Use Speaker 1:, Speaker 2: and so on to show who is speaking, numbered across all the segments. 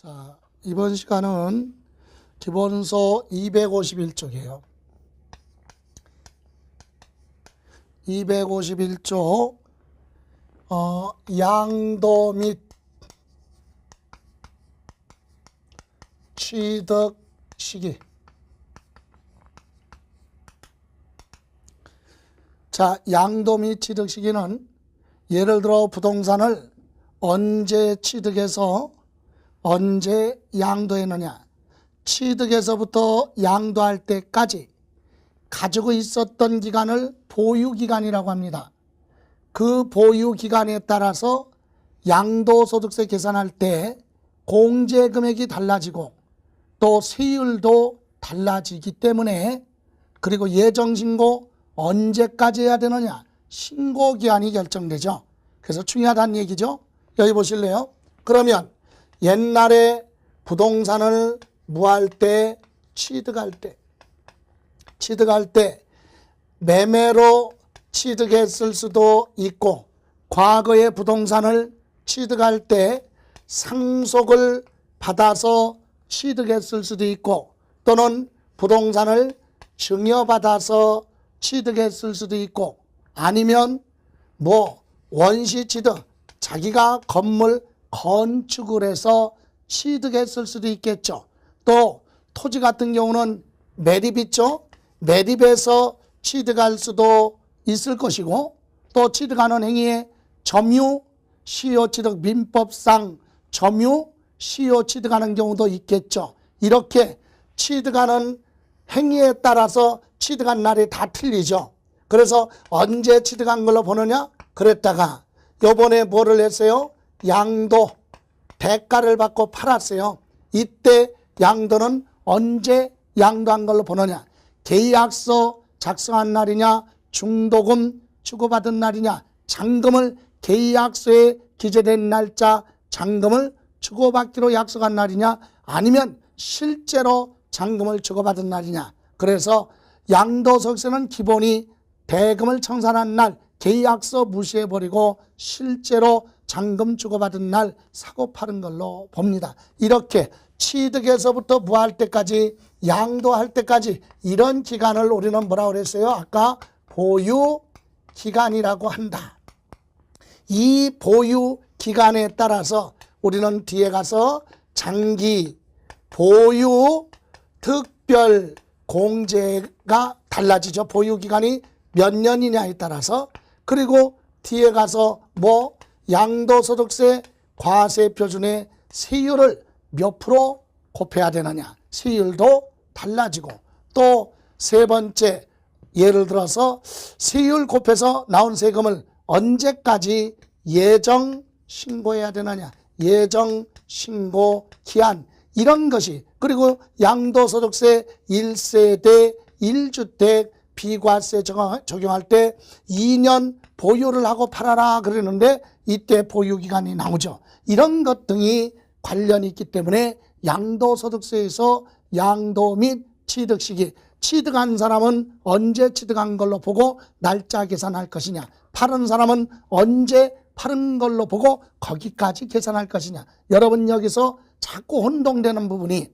Speaker 1: 자, 이번 시간은 기본서 251쪽이에요. 251쪽 양도 및 취득 시기. 자, 양도 및 취득 시기는 예를 들어 부동산을 언제 취득해서 언제 양도했느냐, 취득에서부터 양도할 때까지 가지고 있었던 기간을 보유기간이라고 합니다. 그 보유기간에 따라서 양도소득세 계산할 때 공제금액이 달라지고 또 세율도 달라지기 때문에, 그리고 예정신고 언제까지 해야 되느냐, 신고기한이 결정되죠. 그래서 중요하다는 얘기죠. 여기 보실래요? 그러면 옛날에 부동산을 뭐할 때, 취득할 때 매매로 취득했을 수도 있고, 과거에 부동산을 취득할 때 상속을 받아서 취득했을 수도 있고, 또는 부동산을 증여받아서 취득했을 수도 있고, 아니면 원시 취득, 자기가 건물 건축을 해서 취득했을 수도 있겠죠. 또 토지 같은 경우는 매립 있죠. 매립해서 취득할 수도 있을 것이고, 또 취득하는 행위에 점유, 시효취득 민법상 점유, 시효 취득하는 경우도 있겠죠. 이렇게 취득하는 행위에 따라서 취득한 날이 다 틀리죠. 그래서 언제 취득한 걸로 보느냐? 그랬다가 요번에 뭐를 했어요? 양도, 대가를 받고 팔았어요. 이때 양도는 언제 양도한 걸로 보느냐? 계약서 작성한 날이냐, 중도금 주고받은 날이냐, 잔금을 계약서에 기재된 날짜 잔금을 주고받기로 약속한 날이냐, 아니면 실제로 잔금을 주고받은 날이냐. 그래서 양도소득세는 기본이 대금을 청산한 날, 계약서 무시해버리고 실제로 잔금 주고받은 날 사고 파는 걸로 봅니다. 이렇게 취득에서부터 뭐할 때까지, 양도할 때까지, 이런 기간을 우리는 뭐라고 그랬어요? 아까 보유 기간이라고 한다. 이 보유 기간에 따라서 우리는 뒤에 가서 장기, 보유, 특별 공제가 달라지죠. 보유 기간이 몇 년이냐에 따라서. 그리고 뒤에 가서 양도소득세 과세표준의 세율을 몇 프로 곱해야 되느냐, 세율도 달라지고, 또 세 번째, 예를 들어서 세율 곱해서 나온 세금을 언제까지 예정 신고해야 되느냐, 예정 신고 기한, 이런 것이. 그리고 양도소득세 1세대 1주택 비과세 적용할 때 2년 보유를 하고 팔아라 그러는데 이때 보유기간이 나오죠. 이런 것 등이 관련이 있기 때문에 양도소득세에서 양도 및 취득시기, 취득한 사람은 언제 취득한 걸로 보고 날짜 계산할 것이냐, 팔은 사람은 언제 팔은 걸로 보고 거기까지 계산할 것이냐. 여러분 여기서 자꾸 혼동되는 부분이,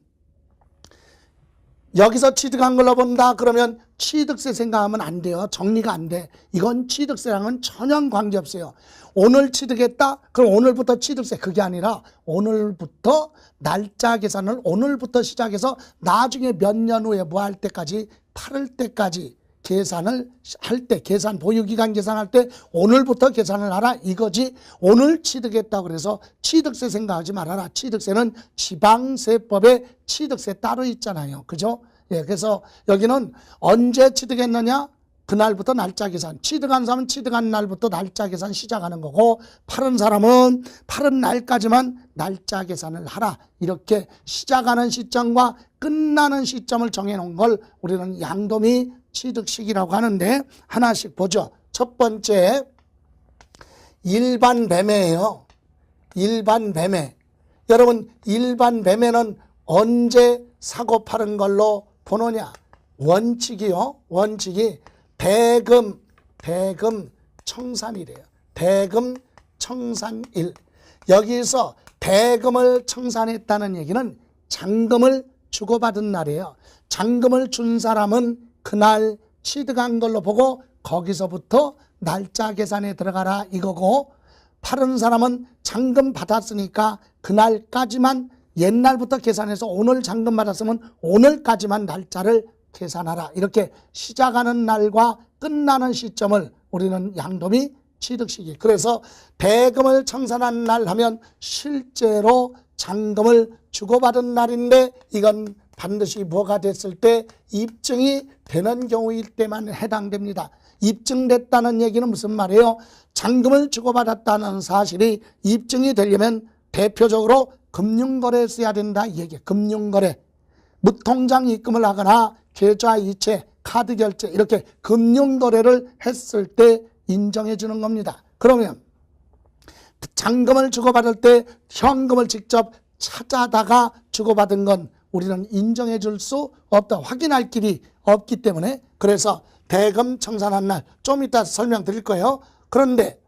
Speaker 1: 여기서 취득한 걸로 본다 그러면 취득세 생각하면 안 돼요. 정리가 안 돼. 이건 취득세랑은 전혀 관계없어요. 오늘 취득했다? 그럼 오늘부터 취득세. 그게 아니라 오늘부터 날짜 계산을 오늘부터 시작해서 나중에 몇 년 후에 뭐 할 때까지, 팔을 때까지 계산을 할 때, 계산, 보유기간 계산할 때 오늘부터 계산을 하라 이거지. 오늘 취득했다고 그래서 취득세 생각하지 말아라. 취득세는 지방세법에 취득세 따로 있잖아요. 그죠? 예, 그래서 여기는 언제 취득했느냐? 그날부터 날짜 계산. 취득한 사람은 취득한 날부터 날짜 계산 시작하는 거고, 팔은 사람은 팔은 날까지만 날짜 계산을 하라. 이렇게 시작하는 시점과 끝나는 시점을 정해놓은 걸 우리는 양도 및 취득 시기라고 하는데, 하나씩 보죠. 첫 번째, 일반 매매예요. 일반 매매. 여러분, 일반 매매는 언제 사고 파는 걸로 보느냐? 원칙이요. 원칙이 대금 청산이래요. 대금 청산일. 여기서 대금을 청산했다는 얘기는 잔금을 주고받은 날이에요. 잔금을 준 사람은 그날 취득한 걸로 보고 거기서부터 날짜 계산에 들어가라 이거고, 파는 사람은 잔금 받았으니까 그날까지만 옛날부터 계산해서 오늘 잔금 받았으면 오늘까지만 날짜를 계산하라. 이렇게 시작하는 날과 끝나는 시점을 우리는 양도미 취득시기. 그래서 대금을 청산한 날 하면 실제로 잔금을 주고받은 날인데, 이건 반드시 뭐가 됐을 때 입증이 되는 경우일 때만 해당됩니다. 입증됐다는 얘기는 무슨 말이에요? 잔금을 주고받았다는 사실이 입증이 되려면 대표적으로 금융거래에 써야 된다 이 얘기예요. 금융거래, 무통장 입금을 하거나 계좌이체, 카드결제 이렇게 금융거래를 했을 때 인정해 주는 겁니다. 그러면 잔금을 주고받을 때 현금을 직접 찾아다가 주고받은 건 우리는 인정해 줄 수 없다. 확인할 길이 없기 때문에. 그래서 대금 청산한 날 좀 이따 설명드릴 거예요. 그런데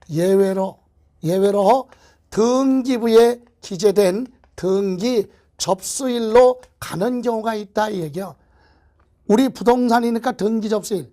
Speaker 1: 예외로 등기부에 기재된 등기 접수일로 가는 경우가 있다 이 얘기요. 우리 부동산이니까 등기 접수일.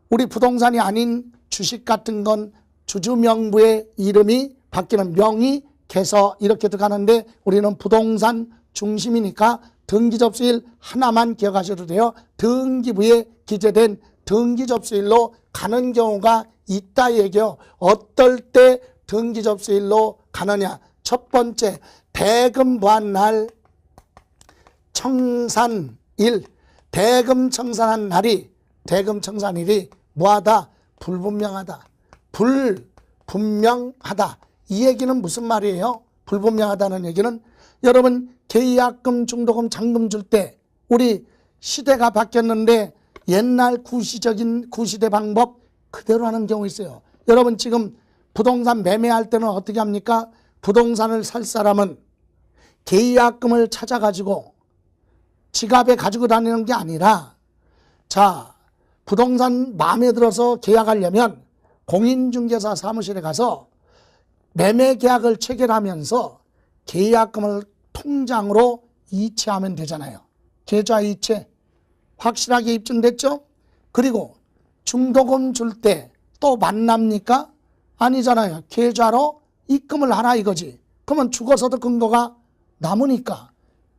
Speaker 1: 우리 부동산이 아닌 주식 같은 건 주주명부의 이름이 바뀌는 명의, 개서 이렇게 들어가는데 우리는 부동산 중심이니까 등기 접수일 하나만 기억하셔도 돼요. 등기부에 기재된 등기 접수일로 가는 경우가 있다 얘기요. 어떨 때 등기 접수일로 가느냐. 첫 번째, 대금 보안날 청산일, 대금 청산한 날이, 대금 청산일이 뭐하다? 불분명하다. 불분명하다. 이 얘기는 무슨 말이에요? 불분명하다는 얘기는 여러분 계약금, 중도금, 잔금 줄 때 우리 시대가 바뀌었는데 옛날 구시적인 구시대 방법 그대로 하는 경우 있어요. 여러분 지금 부동산 매매할 때는 어떻게 합니까? 부동산을 살 사람은 계약금을 찾아가지고 지갑에 가지고 다니는 게 아니라, 자, 부동산 마음에 들어서 계약하려면 공인중개사 사무실에 가서 매매 계약을 체결하면서 계약금을 통장으로 이체하면 되잖아요. 계좌 이체 확실하게 입증됐죠? 그리고 중도금 줄 때 또 만납니까? 아니잖아요. 계좌로 입금을 하라 이거지. 그러면 죽어서도 근거가 남으니까.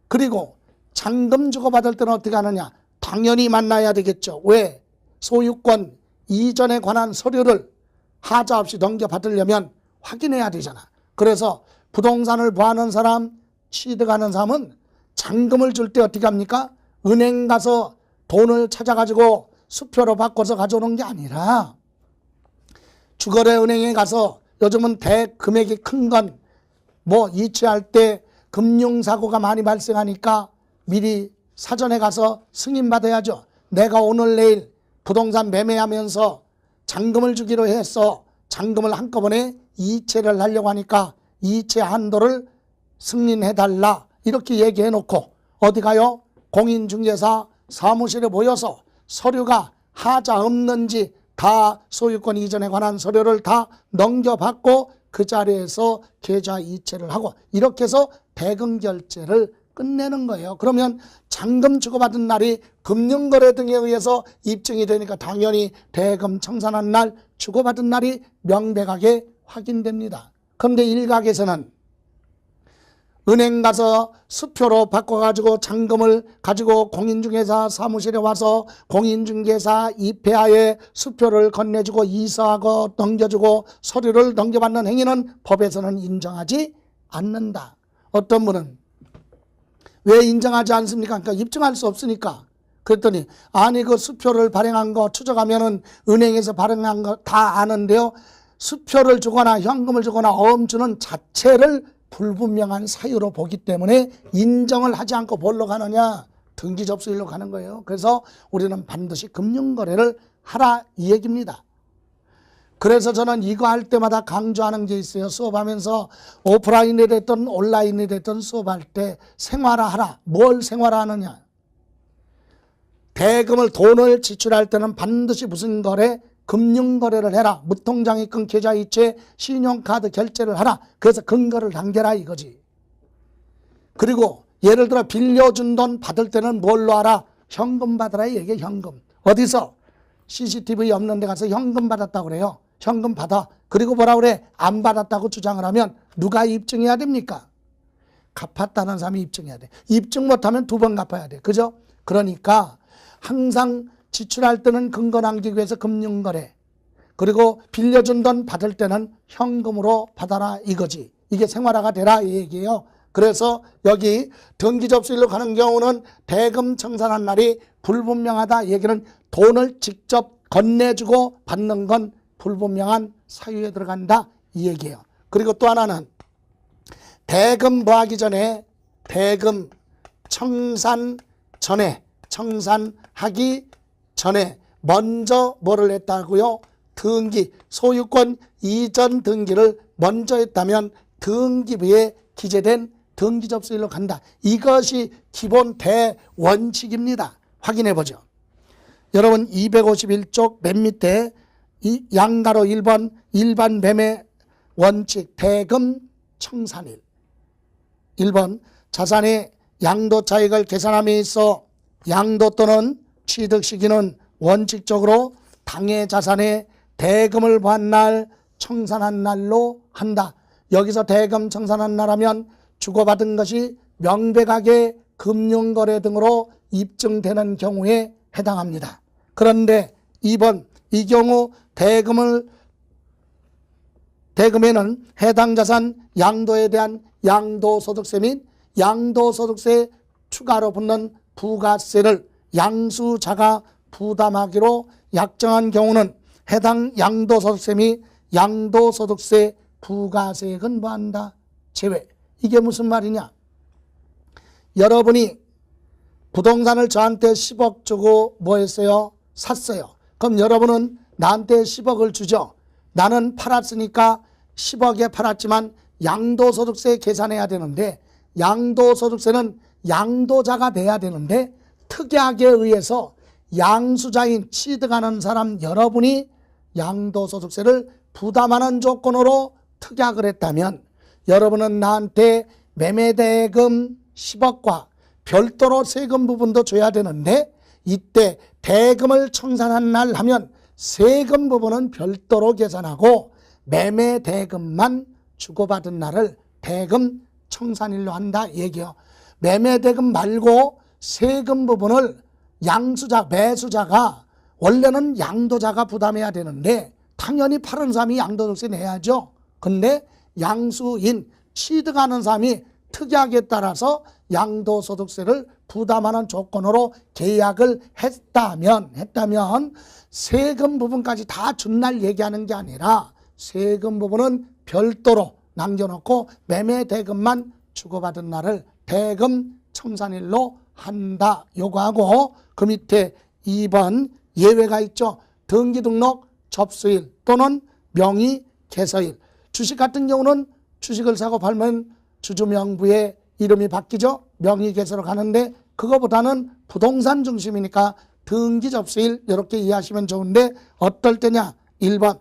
Speaker 1: 그리고 잔금 주고받을 때는 어떻게 하느냐? 당연히 만나야 되겠죠. 왜? 소유권 이전에 관한 서류를 하자 없이 넘겨받으려면 확인해야 되잖아. 그래서 부동산을 보하는 사람, 취득하는 사람은 잔금을 줄 때 어떻게 합니까? 은행 가서 돈을 찾아가지고 수표로 바꿔서 가져오는 게 아니라 주거래 은행에 가서, 요즘은 대금액이 큰 건 뭐 이체할 때 금융사고가 많이 발생하니까 미리 사전에 가서 승인받아야죠. 내가 오늘 내일 부동산 매매하면서 잔금을 주기로 했어. 잔금을 한꺼번에 이체를 하려고 하니까 이체 한도를 승인해달라 이렇게 얘기해 놓고 어디 가요? 공인중개사 사무실에 모여서 서류가 하자 없는지 다 소유권 이전에 관한 서류를 다 넘겨받고 그 자리에서 계좌 이체를 하고 이렇게 해서 대금 결제를 끝내는 거예요. 그러면 잔금 주고받은 날이 금융거래 등에 의해서 입증이 되니까 당연히 대금 청산한 날, 주고받은 날이 명백하게 확인됩니다. 그런데 일각에서는 은행 가서 수표로 바꿔가지고 잔금을 가지고 공인중개사 사무실에 와서 공인중개사 입회하에 수표를 건네주고 이사하고 넘겨주고 서류를 넘겨받는 행위는 법에서는 인정하지 않는다. 어떤 분은 왜 인정하지 않습니까? 그러니까 입증할 수 없으니까. 그랬더니 아니 그 수표를 발행한 거 추적하면은 은행에서 발행한 거 다 아는데요. 수표를 주거나 현금을 주거나 어음주는 자체를 불분명한 사유로 보기 때문에 인정을 하지 않고 뭘로 가느냐? 등기 접수일로 가는 거예요. 그래서 우리는 반드시 금융거래를 하라 이 얘기입니다. 그래서 저는 이거 할 때마다 강조하는 게 있어요. 수업하면서 오프라인이 됐든 온라인이 됐든 수업할 때 생활화하라. 뭘 생활화하느냐? 대금을 돈을 지출할 때는 반드시 무슨 거래? 금융거래를 해라. 무통장입금, 계좌이체, 신용카드 결제를 하라. 그래서 근거를 남겨라 이거지. 그리고 예를 들어 빌려준 돈 받을 때는 뭘로 하라? 현금 받으라 이게 현금. 어디서? CCTV 없는 데 가서 현금 받았다고 그래요. 현금 받아. 그리고 뭐라 그래? 안 받았다고 주장을 하면 누가 입증해야 됩니까? 갚았다는 사람이 입증해야 돼. 입증 못하면 2번 갚아야 돼. 그죠? 그러니까 항상 지출할 때는 근거 남기기 위해서 금융거래, 그리고 빌려준 돈 받을 때는 현금으로 받아라 이거지. 이게 생활화가 되라 이 얘기예요. 그래서 여기 등기접수일로 가는 경우는 대금 청산한 날이 불분명하다. 얘기는 돈을 직접 건네주고 받는 건 불분명한 사유에 들어간다 이 얘기예요. 그리고 또 하나는 대금 뭐하기 전에, 대금 청산 전에, 청산하기 전에 먼저 뭐를 했다고요? 등기, 소유권 이전 등기를 먼저 했다면 등기부에 기재된 등기접수일로 간다. 이것이 기본 대원칙입니다. 확인해 보죠. 여러분 251쪽 맨 밑에 이 양가로 1번 일반 매매 원칙 대금 청산일. 1번 자산의 양도 차익을 계산함에 있어 양도 또는 취득 시기는 원칙적으로 당해 자산의 대금을 보한 날, 청산한 날로 한다. 여기서 대금 청산한 날 하면 주고받은 것이 명백하게 금융거래 등으로 입증되는 경우에 해당합니다. 그런데 2번 이 경우 대금에는 해당 자산 양도에 대한 양도소득세 및 양도소득세 추가로 붙는 부가세를 양수자가 부담하기로 약정한 경우는 해당 양도소득세 및 양도소득세 부가세액은 뭐한다? 제외. 이게 무슨 말이냐? 여러분이 부동산을 저한테 10억 주고 뭐 했어요? 샀어요. 그럼 여러분은 나한테 10억을 주죠. 나는 팔았으니까 10억에 팔았지만 양도소득세 계산해야 되는데, 양도소득세는 양도자가 돼야 되는데 특약에 의해서 양수자인 취득하는 사람 여러분이 양도소득세를 부담하는 조건으로 특약을 했다면 여러분은 나한테 매매대금 10억과 별도로 세금 부분도 줘야 되는데, 이때 대금을 청산한 날 하면 세금 부분은 별도로 계산하고 매매대금만 주고받은 날을 대금 청산일로 한다 얘기요. 매매대금 말고 세금 부분을 양수자, 매수자가 원래는 양도자가 부담해야 되는데 당연히 파는 사람이 양도소득세 내야죠. 근데 양수인, 취득하는 사람이 특약에 따라서 양도소득세를 부담하는 조건으로 계약을 했다면 세금 부분까지 다 준 날 얘기하는 게 아니라 세금 부분은 별도로 남겨놓고 매매대금만 주고받은 날을 대금 청산일로 한다. 요거하고 그 밑에 2번 예외가 있죠. 등기등록 접수일 또는 명의 개서일. 주식 같은 경우는 주식을 사고 팔면 주주명부에 이름이 바뀌죠. 명의 개서로 가는데 그거보다는 부동산 중심이니까 등기 접수일 이렇게 이해하시면 좋은데, 어떨 때냐? 1번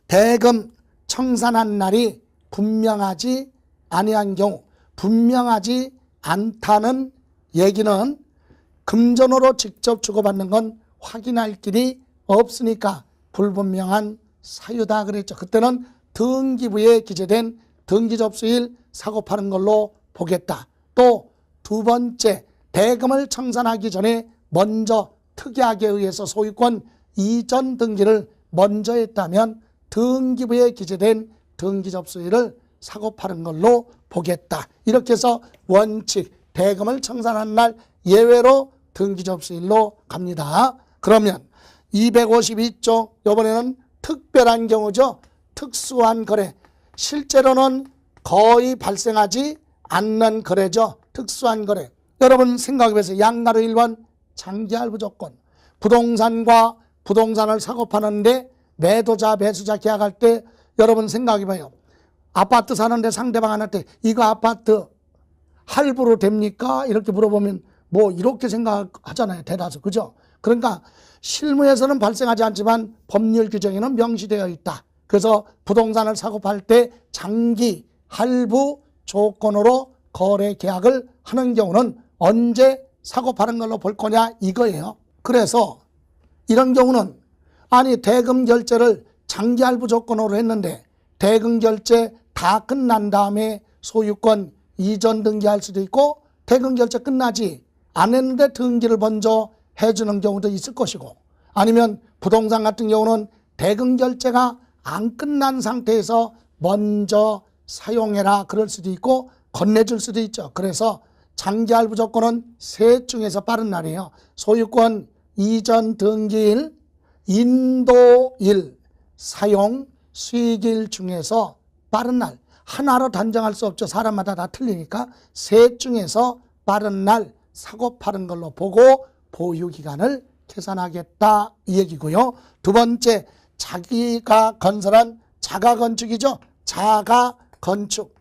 Speaker 1: 대금 청산한 날이 분명하지 아니한 경우, 분명하지 않다는 얘기는 금전으로 직접 주고받는 건 확인할 길이 없으니까 불분명한 사유다 그랬죠. 그때는 등기부에 기재된 등기접수일 사고 파는 걸로 보겠다. 또 2번째, 대금을 청산하기 전에 먼저 특약에 의해서 소유권 이전 등기를 먼저 했다면 등기부에 기재된 등기접수일을 사고 파는 걸로 보겠다. 이렇게 해서 원칙, 대금을 청산한 날 예외로 등기접수일로 갑니다. 그러면 252조, 이번에는 특별한 경우죠. 특수한 거래. 실제로는 거의 발생하지 않는 거래죠. 특수한 거래. 여러분 생각해보세요. 양가로 1번 장기할부 조건. 부동산과 부동산을 사고 파는데 매도자, 매수자 계약할 때 여러분 생각해봐요. 아파트 사는데 상대방한테 이거 아파트 할부로 됩니까? 이렇게 물어보면 뭐 이렇게 생각하잖아요. 대다수. 그죠? 그러니까 실무에서는 발생하지 않지만 법률 규정에는 명시되어 있다. 그래서 부동산을 사고 팔 때 장기 할부 조건으로 거래 계약을 하는 경우는 언제 사고 파는 걸로 볼 거냐 이거예요. 그래서 이런 경우는 아니 대금 결제를 장기 할부 조건으로 했는데 대금 결제 다 끝난 다음에 소유권 이전 등기할 수도 있고 대금 결제 끝나지 안 했는데 등기를 먼저 해주는 경우도 있을 것이고 아니면 부동산 같은 경우는 대금 결제가 안 끝난 상태에서 먼저 사용해라 그럴 수도 있고 건네줄 수도 있죠. 그래서 장기 할부 조건은 셋 중에서 빠른 날이에요. 소유권 이전 등기일, 인도일, 사용, 수익일 중에서 빠른 날. 하나로 단정할 수 없죠. 사람마다 다 틀리니까 셋 중에서 빠른 날 사고 파는 걸로 보고 보유기간을 계산하겠다 이 얘기고요. 두 번째, 자기가 건설한 자가건축이죠. 자가건축.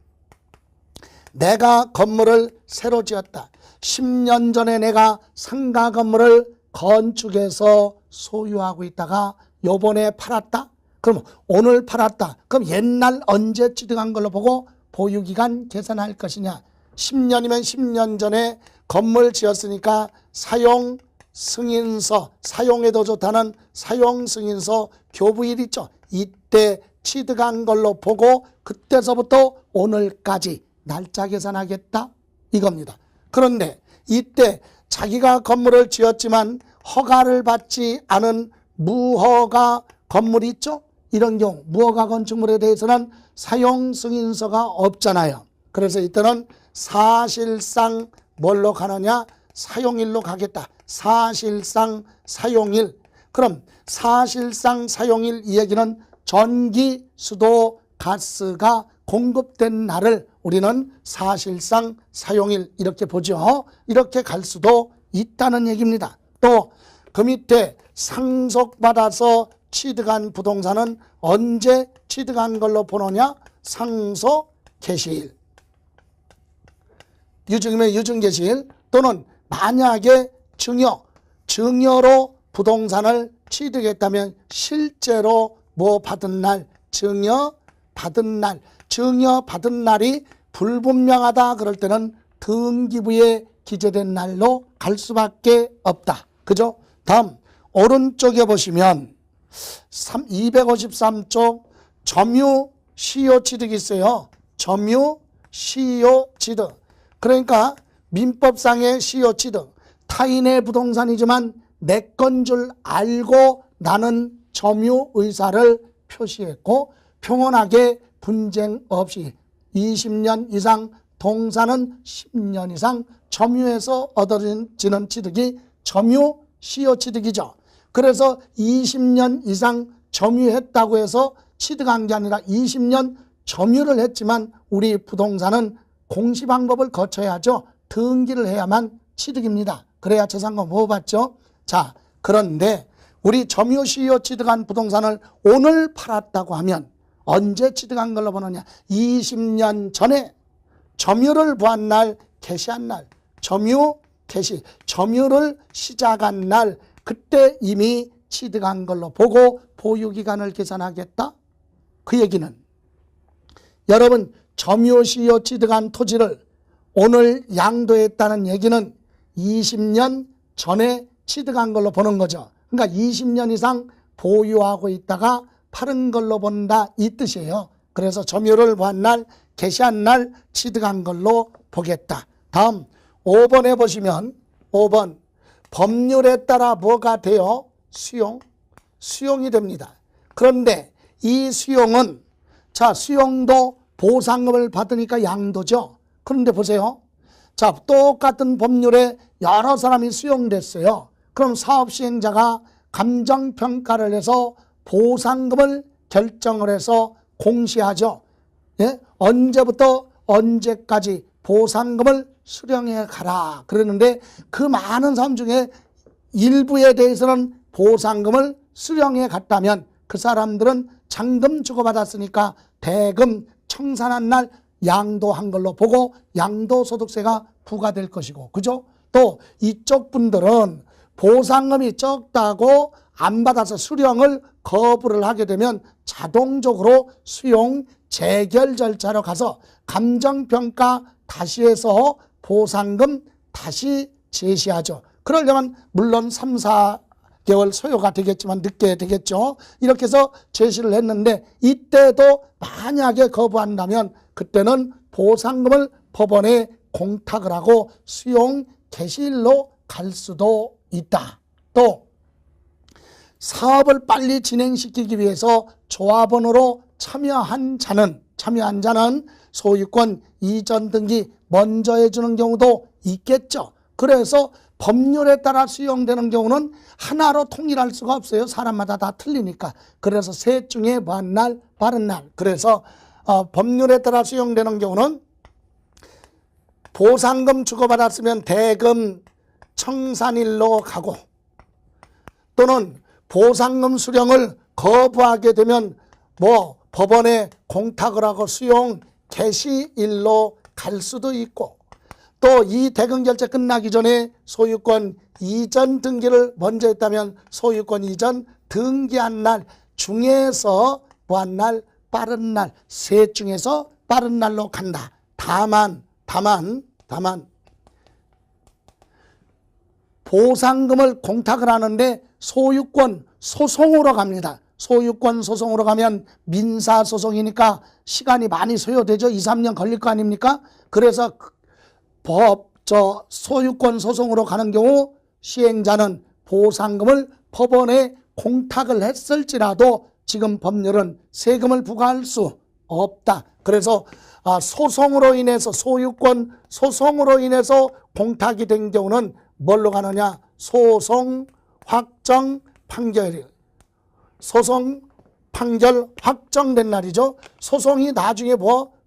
Speaker 1: 내가 건물을 새로 지었다. 10년 전에 내가 상가 건물을 건축해서 소유하고 있다가 요번에 팔았다. 그럼 오늘 팔았다. 그럼 옛날 언제 취득한 걸로 보고 보유기간 계산할 것이냐. 10년이면 10년 전에 건물 지었으니까 사용 승인서, 사용해도 좋다는 사용 승인서 교부일 있죠. 이때 취득한 걸로 보고 그때서부터 오늘까지 날짜 계산하겠다 이겁니다. 그런데 이때 자기가 건물을 지었지만 허가를 받지 않은 무허가 건물이 있죠. 이런 경우 무허가 건축물에 대해서는 사용 승인서가 없잖아요. 그래서 이때는 사실상 뭘로 가느냐? 사용일로 가겠다. 사실상 사용일. 그럼 사실상 사용일 이 얘기는 전기, 수도, 가스가 공급된 날을 우리는 사실상 사용일 이렇게 보죠. 이렇게 갈 수도 있다는 얘기입니다. 또 그 밑에 상속받아서 취득한 부동산은 언제 취득한 걸로 보느냐? 상속 개시일. 유증이면 유증 개시일 또는 만약에 증여로 부동산을 취득했다면 실제로 뭐 받은 날, 증여 받은 날이 불분명하다 그럴 때는 등기부에 기재된 날로 갈 수밖에 없다. 그죠? 다음 오른쪽에 보시면 253쪽 점유 시효 취득이 있어요. 점유 시효 취득. 그러니까 민법상의 시효 취득. 타인의 부동산이지만 내 건 줄 알고 나는 점유 의사를 표시했고 평온하게 분쟁 없이 20년 이상 동사는 10년 이상 점유해서 얻어지는 취득이 점유 시효 취득이죠. 그래서 20년 이상 점유했다고 해서 취득한 게 아니라 20년 점유를 했지만 우리 부동산은 공시방법을 거쳐야죠. 등기를 해야만 취득입니다. 그래야 재산권 보호받죠. 자, 그런데 우리 점유시효 취득한 부동산을 오늘 팔았다고 하면 언제 취득한 걸로 보느냐? 20년 전에 점유를 보한 날, 개시한 날, 점유, 개시, 점유를 시작한 날, 그때 이미 취득한 걸로 보고 보유기간을 계산하겠다? 그 얘기는 여러분 점유시효 취득한 토지를 오늘 양도했다는 얘기는 20년 전에 취득한 걸로 보는 거죠. 그러니까 20년 이상 보유하고 있다가 파는 걸로 본다 이 뜻이에요. 그래서 점유를 보한 날, 개시한 날 취득한 걸로 보겠다. 다음 5번에 보시면 5번 법률에 따라 뭐가 돼요? 수용이 됩니다. 그런데 이 수용은 자 수용도 보상금을 받으니까 양도죠. 그런데 보세요. 자 똑같은 법률에 여러 사람이 수용됐어요. 그럼 사업시행자가 감정평가를 해서 보상금을 결정을 해서 공시하죠. 예? 언제부터 언제까지 보상금을 수령해 가라 그러는데 그 많은 사람 중에 일부에 대해서는 보상금을 수령해 갔다면 그 사람들은 잔금 주고받았으니까 대금 청산한 날 양도한 걸로 보고 양도소득세가 부과될 것이고 그죠? 또 이쪽 분들은 보상금이 적다고 안 받아서 수령을 거부를 하게 되면 자동적으로 수용 재결 절차로 가서 감정평가 다시 해서 보상금 다시 제시하죠. 그러려면 물론 3, 4개월 소요가 되겠지만 늦게 되겠죠. 이렇게 해서 제시를 했는데 이때도 만약에 거부한다면 그때는 보상금을 법원에 공탁을 하고 수용 개시일로 갈 수도 있다. 또 사업을 빨리 진행시키기 위해서 조합원으로 참여한 자는 소유권 이전 등기 먼저 해주는 경우도 있겠죠. 그래서 법률에 따라 수용되는 경우는 하나로 통일할 수가 없어요. 사람마다 다 틀리니까. 그래서 셋 중에 뭐한 날, 바른 날. 그래서 법률에 따라 수용되는 경우는 보상금 주고받았으면 대금 청산일로 가고, 또는 보상금 수령을 거부하게 되면 법원에 공탁을 하고 수용 개시일로 갈 수도 있고, 또 이 대금 결제 끝나기 전에 소유권 이전 등기를 먼저 했다면 소유권 이전 등기한 날 중에서 뭐한 날, 빠른 날, 셋 중에서 빠른 날로 간다. 다만 보상금을 공탁을 하는데 소유권 소송으로 갑니다. 소유권 소송으로 가면 민사소송이니까 시간이 많이 소요되죠. 2, 3년 걸릴 거 아닙니까? 그래서 소유권 소송으로 가는 경우 시행자는 보상금을 법원에 공탁을 했을지라도 지금 법률은 세금을 부과할 수 없다. 그래서 소송으로 인해서, 소유권 소송으로 인해서 공탁이 된 경우는 뭘로 가느냐? 소송 확정 판결. 소송 판결 확정된 날이죠. 소송이 나중에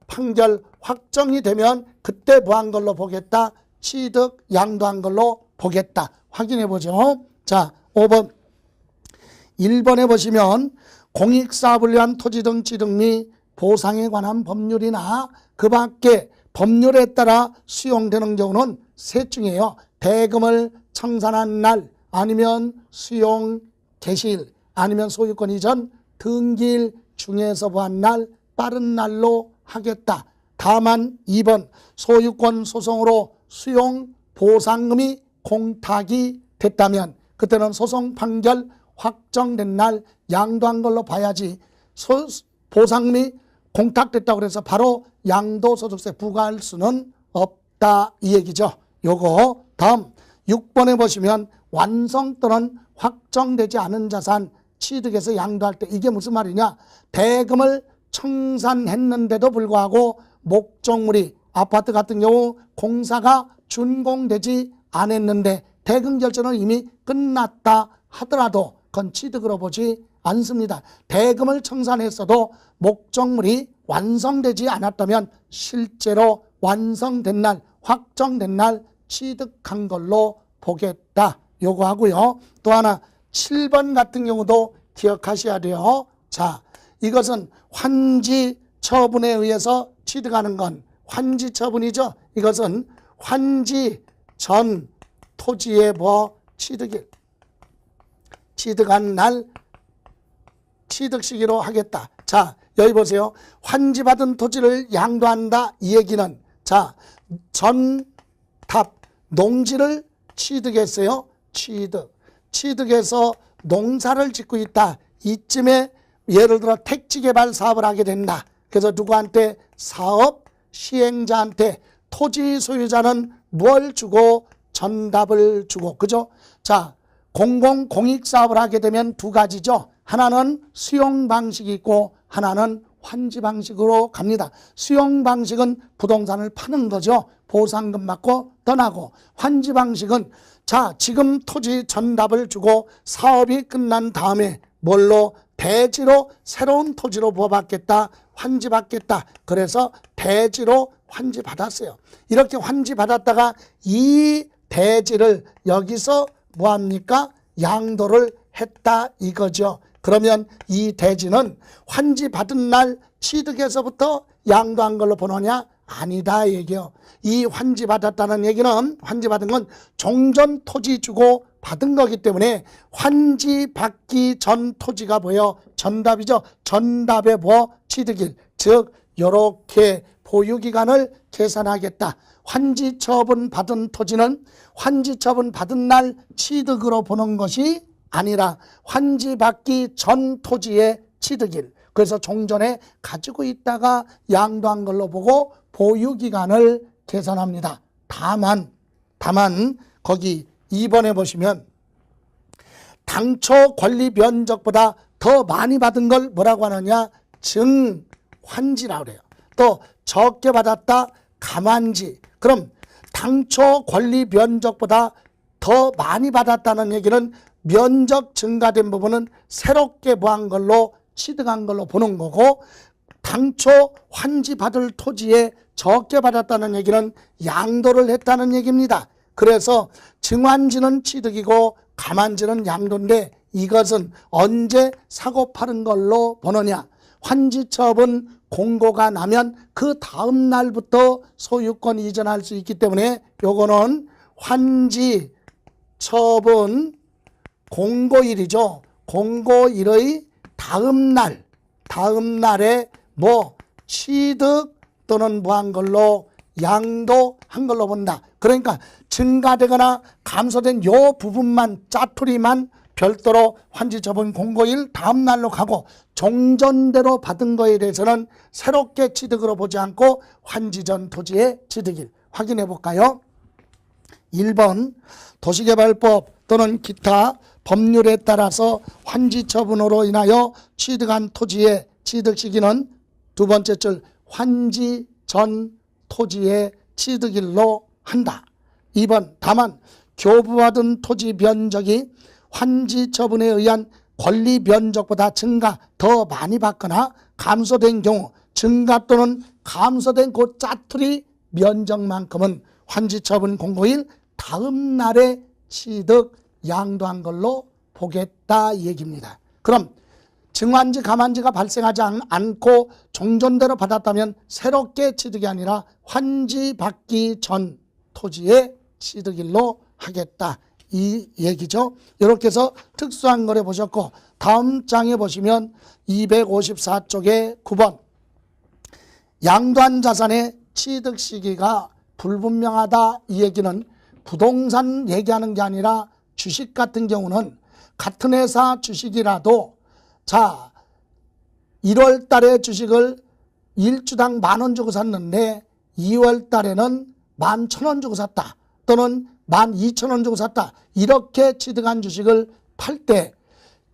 Speaker 1: 판결 확정이 되면 그때 뭐한 걸로 보겠다? 취득 양도한 걸로 보겠다. 확인해 보죠. 자, 5번. 1번에 보시면 공익사업을 위한 토지 등 취득 및 보상에 관한 법률이나 그 밖에 법률에 따라 수용되는 경우는 셋 중에요. 대금을 청산한 날, 아니면 수용 개시일, 아니면 소유권 이전 등기일 중에서 보한 날, 빠른 날로 하겠다. 다만 2번 소유권 소송으로 수용 보상금이 공탁이 됐다면 그때는 소송 판결 확정된 날 양도한 걸로 봐야지, 보상금이 공탁됐다고 해서 바로 양도소득세 부과할 수는 없다, 이 얘기죠. 요거 다음 6번에 보시면 완성 또는 확정되지 않은 자산 취득해서 양도할 때 이게 무슨 말이냐? 대금을 청산했는데도 불구하고 목적물이 아파트 같은 경우 공사가 준공되지 않았는데 대금 결제는 이미 끝났다 하더라도 그건 취득으로 보지 않습니다. 대금을 청산했어도 목적물이 완성되지 않았다면 실제로 완성된 날, 확정된 날 취득한 걸로 보겠다. 요거 하고요. 또 하나 7번 같은 경우도 기억하셔야 돼요. 자, 이것은 환지 처분에 의해서 취득하는 건 환지 처분이죠. 이것은 환지 전 토지의 취득일, 취득한 날 취득 시기로 하겠다. 자, 여기 보세요. 환지받은 토지를 양도한다, 이 얘기는 자, 전답 농지를 취득했어요. 취득해서 농사를 짓고 있다. 이쯤에 예를 들어 택지개발 사업을 하게 된다. 그래서 누구한테? 사업 시행자한테. 토지 소유자는 뭘 주고? 전답을 주고. 그죠? 자, 공익사업을 하게 되면 두 가지죠. 하나는 수용 방식이 있고 하나는 환지 방식으로 갑니다. 수용 방식은 부동산을 파는 거죠. 보상금 받고 떠나고. 환지 방식은 자, 지금 토지 전답을 주고 사업이 끝난 다음에 뭘로? 대지로 새로운 토지로 부어받겠다, 환지 받겠다. 그래서 대지로 환지 받았어요. 이렇게 환지 받았다가 이 대지를 여기서 뭐합니까? 양도를 했다, 이거죠. 그러면 이 대지는 환지 받은 날 취득해서부터 양도한 걸로 보느냐 아니다 얘기요. 이 환지 받았다는 얘기는 환지 받은 건 종전 토지 주고 받은 거기 때문에 환지 받기 전 토지가 뭐예요? 전답이죠. 전답의 뭐 취득일. 즉 요렇게 보유기간을 계산하겠다. 환지 처분 받은 토지는 환지 처분 받은 날 취득으로 보는 것이 아니라 환지 받기 전 토지의 취득일. 그래서 종전에 가지고 있다가 양도한 걸로 보고 보유기간을 계산합니다. 다만 거기 2번에 보시면 당초 권리 면적보다 더 많이 받은 걸 뭐라고 하느냐? 증환지라고 그래요. 또 적게 받았다 감환지. 그럼 당초 권리 면적보다 더 많이 받았다는 얘기는 면적 증가된 부분은 새롭게 뭐한 걸로 취득한 걸로 보는 거고, 당초 환지 받을 토지에 적게 받았다는 얘기는 양도를 했다는 얘기입니다. 그래서 증환지는 취득이고 감환지는 양도인데 이것은 언제 사고 파는 걸로 보느냐? 환지처분 공고가 나면 그 다음 날부터 소유권 이전할 수 있기 때문에 요거는 환지처분 공고일이죠. 공고일의 다음 날에 뭐 취득 또는 뭐한 걸로 양도한 걸로 본다. 그러니까 증가되거나 감소된 요 부분만 짜투리만 별도로 환지처분 공고일 다음 날로 가고, 종전대로 받은 거에 대해서는 새롭게 취득으로 보지 않고 환지전 토지의 취득일 확인해 볼까요? 1번 도시개발법 또는 기타 법률에 따라서 환지처분으로 인하여 취득한 토지의 취득 시기는 두 번째 줄 환지 전 토지의 취득일로 한다. 2번 다만 교부받은 토지 면적이 환지처분에 의한 권리 면적보다 증가 더 많이 받거나 감소된 경우 증가 또는 감소된 그 짜투리 면적만큼은 환지처분 공고일 다음 날에 취득 양도한 걸로 보겠다 이 얘기입니다. 그럼 증환지 감환지가 발생하지 않고 종전대로 받았다면 새롭게 취득이 아니라 환지 받기 전 토지의 취득일로 하겠다 이 얘기죠. 이렇게 해서 특수한 거래 보셨고, 다음 장에 보시면 254쪽에 9번 양도한 자산의 취득 시기가 불분명하다 이 얘기는 부동산 얘기하는 게 아니라 주식 같은 경우는 같은 회사 주식이라도 자 1월 달에 주식을 1주당 10,000원 주고 샀는데 2월 달에는 11,000원 주고 샀다 또는 12,000원 주고 샀다 이렇게 취득한 주식을 팔 때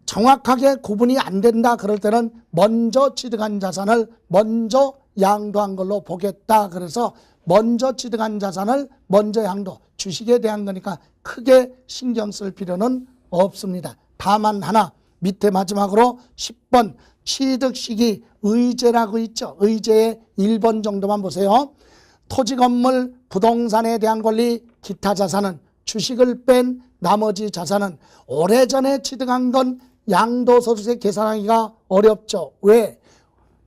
Speaker 1: 정확하게 구분이 안 된다 그럴 때는 먼저 취득한 자산을 먼저 양도한 걸로 보겠다. 그래서 먼저 취득한 자산을 먼저 양도, 주식에 대한 거니까 크게 신경 쓸 필요는 없습니다. 다만 하나 밑에 마지막으로 10번 취득 시기 의제라고 있죠. 의제의 1번 정도만 보세요. 토지 건물 부동산에 대한 권리 기타 자산은 주식을 뺀 나머지 자산은 오래전에 취득한 건 양도소득세 계산하기가 어렵죠. 왜?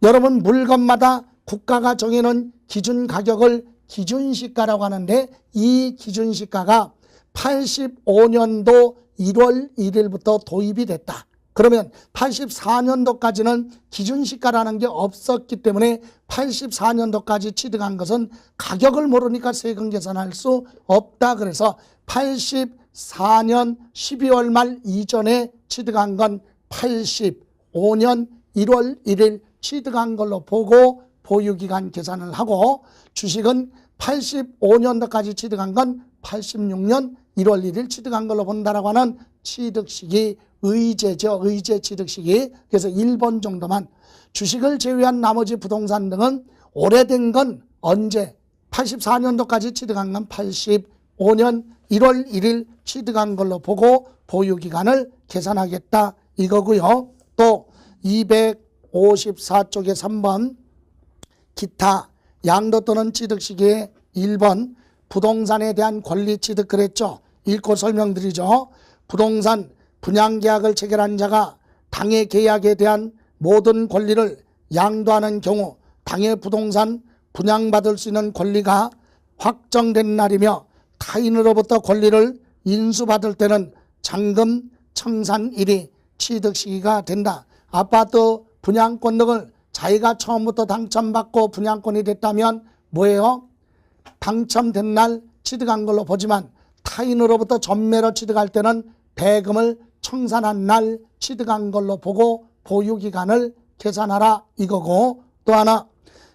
Speaker 1: 여러분 물건마다 국가가 정해놓은 기준 가격을 기준시가라고 하는데 이 기준시가가 85년도 1월 1일부터 도입이 됐다. 그러면 84년도까지는 기준시가라는 게 없었기 때문에 84년도까지 취득한 것은 가격을 모르니까 세금 계산할 수 없다. 그래서 84년 12월 말 이전에 취득한 건 85년 1월 1일 취득한 걸로 보고 보유기간 계산을 하고, 주식은 85년도까지 취득한 건 86년 1월 1일 취득한 걸로 본다라고 하는 취득시기 의제죠. 의제 취득시기. 그래서 1번 정도만. 주식을 제외한 나머지 부동산 등은 오래된 건 언제? 84년도까지 취득한 건 85년 1월 1일 취득한 걸로 보고 보유기간을 계산하겠다 이거고요. 또 254쪽에 3번 기타 양도 또는 취득 시기에 1번 부동산에 대한 권리 취득 그랬죠. 읽고 설명드리죠. 부동산 분양계약을 체결한 자가 당해 계약에 대한 모든 권리를 양도하는 경우 당해 부동산 분양받을 수 있는 권리가 확정된 날이며 타인으로부터 권리를 인수받을 때는 잔금 청산일이 취득 시기가 된다. 아파트 분양권 등을 자기가 처음부터 당첨받고 분양권이 됐다면 뭐예요? 당첨된 날 취득한 걸로 보지만 타인으로부터 전매로 취득할 때는 대금을 청산한 날 취득한 걸로 보고 보유기간을 계산하라 이거고, 또 하나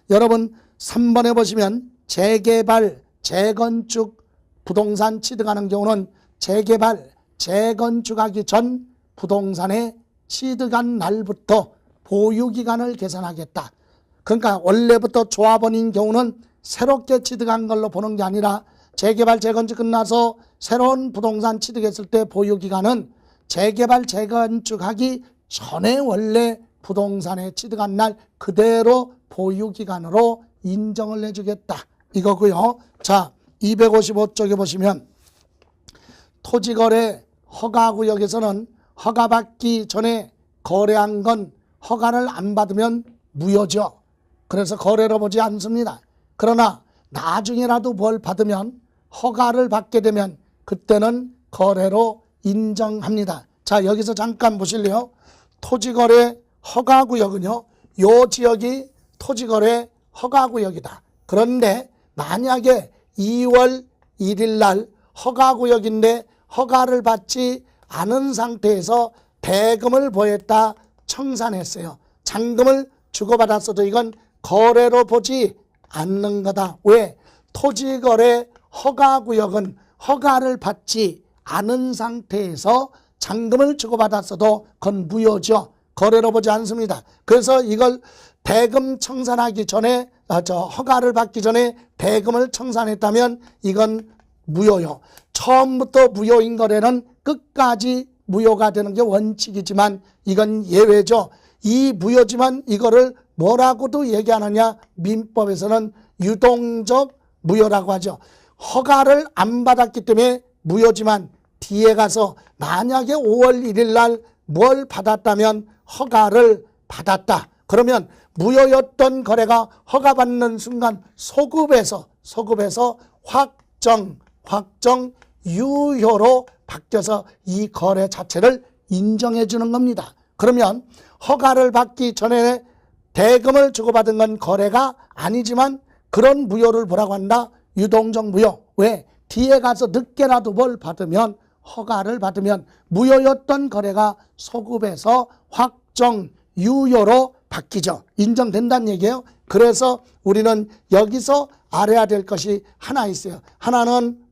Speaker 1: 여러분 3번에 보시면 재개발, 재건축 부동산 취득하는 경우는 재개발, 재건축하기 전 부동산에 취득한 날부터 보유기간을 계산하겠다. 그러니까 원래부터 조합원인 경우는 새롭게 취득한 걸로 보는 게 아니라 재개발, 재건축 끝나서 새로운 부동산 취득했을 때 보유기간은 재개발, 재건축하기 전에 원래 부동산에 취득한 날 그대로 보유기간으로 인정을 해주겠다 이거고요. 자, 255쪽에 보시면 토지거래 허가구역에서는 허가받기 전에 거래한 건 허가를 안 받으면 무효죠. 그래서 거래로 보지 않습니다. 그러나 나중에라도 뭘 받으면 허가를 받게 되면 그때는 거래로 인정합니다. 자, 여기서 잠깐 보실래요? 토지거래 허가구역은요, 요 지역이 토지거래 허가구역이다. 그런데 만약에 2월 1일 날 허가구역인데 허가를 받지 않은 상태에서 대금을 보였다 청산했어요. 잔금을 주고받았어도 이건 거래로 보지 않는 거다. 왜? 토지거래 허가구역은 허가를 받지 않은 상태에서 잔금을 주고받았어도 그건 무효죠. 거래로 보지 않습니다. 그래서 이걸 대금 청산하기 전에 허가를 받기 전에 대금을 청산했다면 이건 무효요. 처음부터 무효인 거래는 끝까지 무효가 되는 게 원칙이지만 이건 예외죠. 이 무효지만 이거를 뭐라고도 얘기하느냐, 민법에서는 유동적 무효라고 하죠. 허가를 안 받았기 때문에 무효지만 뒤에 가서 만약에 5월 1일 날 뭘 받았다면 허가를 받았다. 그러면 무효였던 거래가 허가받는 순간 소급에서 확정 유효로 바뀌어서 이 거래 자체를 인정해 주는 겁니다. 그러면 허가를 받기 전에 대금을 주고받은 건 거래가 아니지만 그런 무효를 뭐라고 한다? 유동적 무효. 왜? 뒤에 가서 늦게라도 뭘 받으면, 허가를 받으면 무효였던 거래가 소급에서 확정 유효로 바뀌죠. 인정된다는 얘기예요. 그래서 우리는 여기서 알아야 될 것이 하나 있어요. 하나는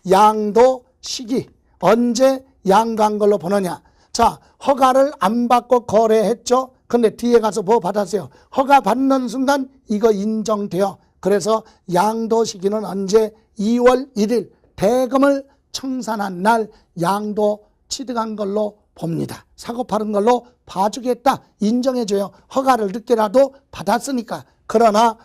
Speaker 1: 양도 시기, 언제 양도한 걸로 보느냐. 자, 허가를 안 받고 거래했죠. 근데 뒤에 가서 뭐 받았어요? 허가 받는 순간 이거 인정돼요. 그래서 양도 시기는 언제? 2월 1일 대금을 청산한 날 양도 취득한 걸로 봅니다. 사고 파는 걸로 봐주겠다. 인정해줘요. 허가를 늦게라도 받았으니까. 그러나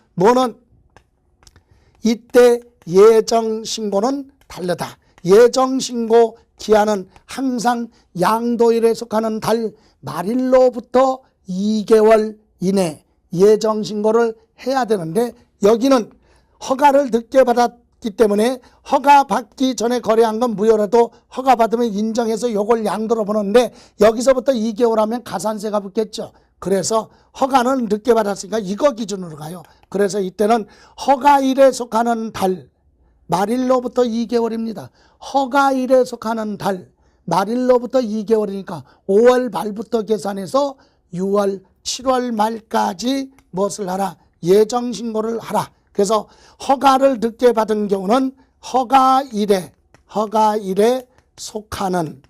Speaker 1: 이때 예정신고는 다르다. 예정신고 기한은 항상 양도일에 속하는 달 말일로부터 2개월 이내 예정신고를 해야 되는데 여기는 허가를 늦게 받았기 때문에 허가 받기 전에 거래한 건 무효라도 허가 받으면 인정해서 요걸 양도로 보는데 여기서부터 2개월 하면 가산세가 붙겠죠. 그래서 허가는 늦게 받았으니까 이거 기준으로 가요. 그래서 이때는 허가일에 속하는 달 말일로부터 2개월입니다. 허가일에 속하는 달 말일로부터 2개월이니까 5월 말부터 계산해서 6월 7월 말까지 무엇을 하라? 예정신고를 하라. 그래서 허가를 늦게 받은 경우는 허가일에 속하는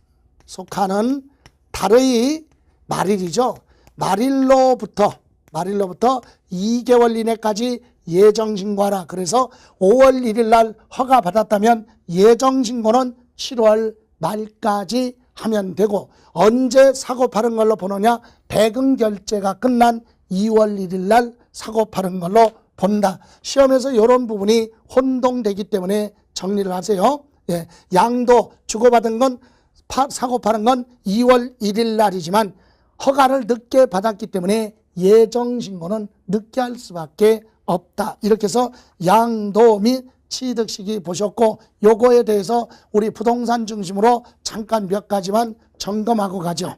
Speaker 1: 달의 말일이죠. 말일로부터 2개월 이내까지 예정신고하라. 그래서 5월 1일 날 허가 받았다면 예정신고는 7월 말까지 하면 되고, 언제 사고 파는 걸로 보느냐? 대금 결제가 끝난 2월 1일 날 사고 파는 걸로 본다. 시험에서 이런 부분이 혼동되기 때문에 정리를 하세요. 예, 양도 주고받은 건 사고 파는 건 2월 1일 날이지만 허가를 늦게 받았기 때문에 예정신고는 늦게 할 수밖에 없다. 이렇게 해서 양도 및 취득시기 보셨고, 요거에 대해서 우리 부동산 중심으로 잠깐 몇 가지만 점검하고 가죠.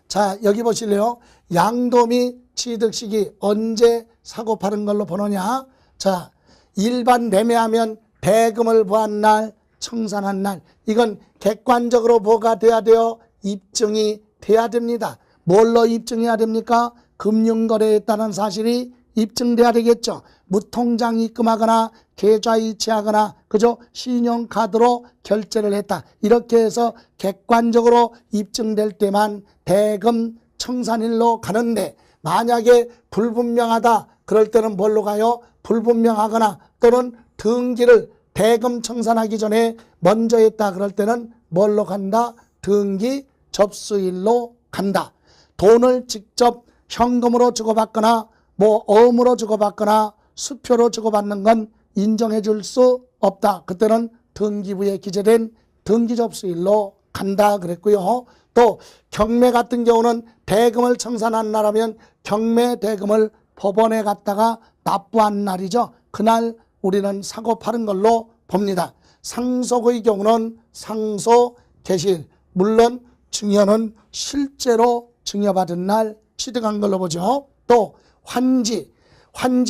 Speaker 1: 자, 여기 보실래요? 양도 및 취득시기 언제 사고 파는 걸로 보느냐? 자, 일반 매매하면 대금을 부한 날, 청산한 날, 이건 객관적으로 뭐가 돼야 돼요? 입증이 돼야 됩니다. 뭘로 입증해야 됩니까? 금융거래에 따른 사실이 입증돼야 되겠죠. 무통장 입금하거나 계좌 이체하거나 그죠? 신용카드로 결제를 했다. 이렇게 해서 객관적으로 입증될 때만 대금 청산일로 가는데, 만약에 불분명하다 그럴 때는 뭘로 가요? 불분명하거나 또는 등기를 대금 청산하기 전에 먼저 했다 그럴 때는 뭘로 간다? 등기 접수일로 간다. 돈을 직접 현금으로 주고받거나 뭐 어음으로 주고받거나 수표로 주고받는 건 인정해 줄 수 없다. 그때는 등기부에 기재된 등기 접수일로 간다 그랬고요. 또 경매 같은 경우는 대금을 청산한 날하면 경매 대금을 법원에 갔다가 납부한 날이죠. 그날 우리는 사고 파는 걸로 봅니다. 상속의 경우는 상속 개시일, 물론 증여는 실제로 증여받은 날 취득한 걸로 보죠. 또 환지